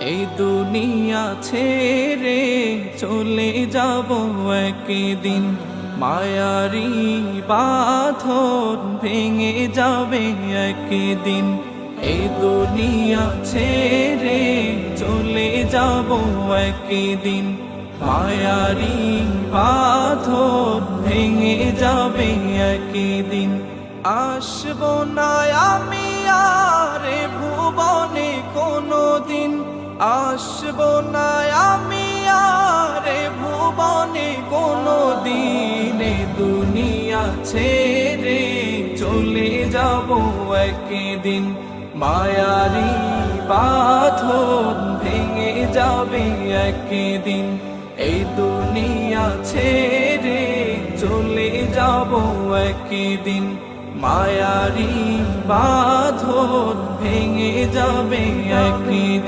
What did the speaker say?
এই দুনিয়া ছেড়ে চলে যাব একদিন, মায়ারি বাঁধন ভেঙে যাবে একদিন। এই দুনিয়া ছেড়ে চলে যাব একদিন, মায়ারি বাঁধন ভেঙে যাবে একদিন। আসবো না আমি আর এ ভুবনে কোনোদিন, আসবো না আমি আর এ ভুবনে কোনোদিন। এ দুনিয়া ছেড়ে চলে যাব একদিন, মায়ারি বাঁধন ভেঙে যাবে একদিন। এই দুনিয়া ছেড়ে চলে যাব একদিন, মায়ারি বাঁধন ভেঙে যাবে একদিন।